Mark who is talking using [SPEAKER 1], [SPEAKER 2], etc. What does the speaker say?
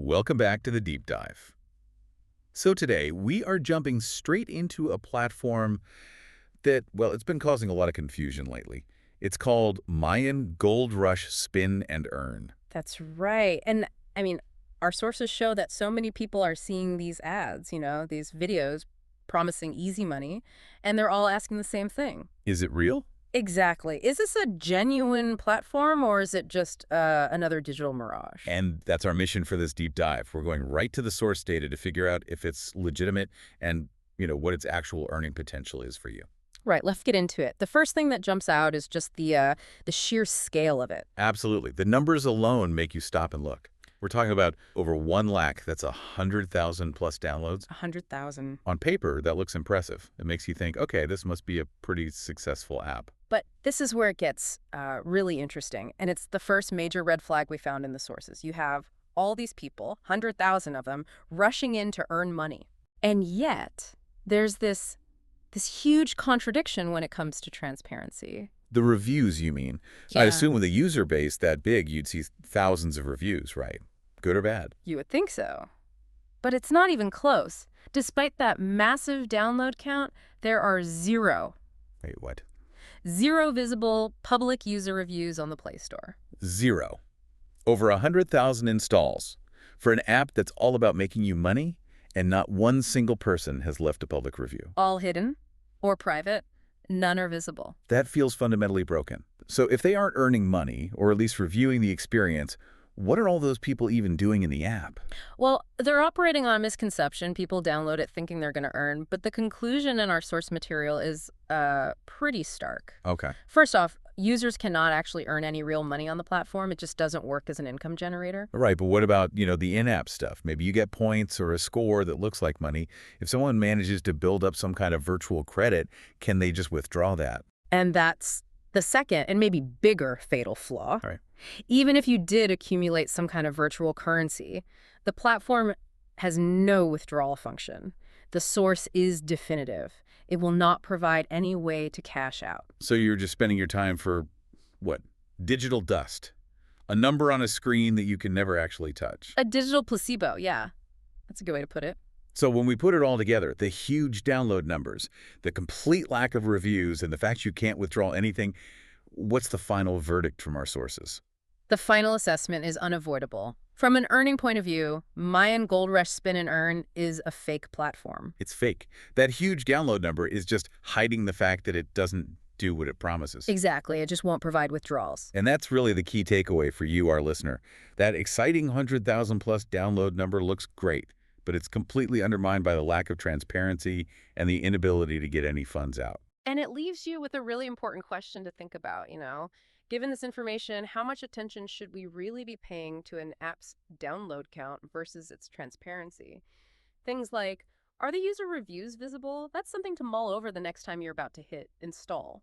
[SPEAKER 1] Welcome back to the deep dive. So today, we are jumping straight into a platform that, well, it's been causing a lot of confusion lately. It's called Mayan Gold Rush Spin and Earn.
[SPEAKER 2] That's right. And I mean, our sources show that so many people are seeing these ads, these videos promising easy money, and they're all asking the same thing.
[SPEAKER 1] Is it real?
[SPEAKER 2] Exactly. Is this a genuine platform or is it just another digital mirage?
[SPEAKER 1] And that's our mission for this deep dive. We're going right to the source data to figure out if it's legitimate and, what its actual earning potential is for you.
[SPEAKER 2] Right, let's get into it. The first thing that jumps out is just the sheer scale of it.
[SPEAKER 1] Absolutely. The numbers alone make you stop and look. We're talking about over 1 lakh. That's 100,000 plus downloads.
[SPEAKER 2] 100,000.
[SPEAKER 1] On paper, that looks impressive. It makes you think, okay, this must be a pretty successful app.
[SPEAKER 2] But this is where it gets really interesting, and it's the first major red flag we found in the sources. You have all these people, 100,000 of them, rushing in to earn money. And yet, there's this huge contradiction when it comes to transparency.
[SPEAKER 1] The reviews, you mean? I
[SPEAKER 2] Yeah.
[SPEAKER 1] assume with a user base that big, you'd see thousands of reviews, right? Good or bad?
[SPEAKER 2] You would think so. But it's not even close. Despite that massive download count, there are
[SPEAKER 1] Wait, what?
[SPEAKER 2] zero visible public user reviews on the Play Store.
[SPEAKER 1] Zero. Over 100,000 installs. For an app that's all about making you money, and not one single person has left a public review.
[SPEAKER 2] All hidden or private, none are visible.
[SPEAKER 1] That feels fundamentally broken. So if they aren't earning money, or at least reviewing the experience, what are all those people even doing in the app?
[SPEAKER 2] Well, they're operating on a misconception. People download it thinking they're going to earn, but the conclusion in our source material is pretty stark.
[SPEAKER 1] Okay.
[SPEAKER 2] First off, users cannot actually earn any real money on the platform. It just doesn't work as an income generator.
[SPEAKER 1] Right, but what about, the in-app stuff? Maybe you get points or a score that looks like money. If someone manages to build up some kind of virtual credit, can they just withdraw that?
[SPEAKER 2] And that's the second and maybe bigger fatal flaw.
[SPEAKER 1] All right.
[SPEAKER 2] Even if you did accumulate some kind of virtual currency, the platform has no withdrawal function. The source is definitive. It will not provide any way to cash out.
[SPEAKER 1] So you're just spending your time for, what, digital dust? A number on a screen that you can never actually touch.
[SPEAKER 2] A digital placebo, yeah. That's a good way to put it.
[SPEAKER 1] So when we put it all together, the huge download numbers, the complete lack of reviews, and the fact you can't withdraw anything, what's the final verdict from our sources?
[SPEAKER 2] The final assessment is unavoidable. From an earning point of view, Mayan Gold Rush Spin and Earn is a fake platform.
[SPEAKER 1] It's fake. That huge download number is just hiding the fact that it doesn't do what it promises.
[SPEAKER 2] Exactly, it just won't provide withdrawals.
[SPEAKER 1] And that's really the key takeaway for you, our listener. That exciting 100,000 plus download number looks great, but it's completely undermined by the lack of transparency and the inability to get any funds out.
[SPEAKER 2] And it leaves you with a really important question to think about, Given this information, how much attention should we really be paying to an app's download count versus its transparency? Things like, are the user reviews visible? That's something to mull over the next time you're about to hit install.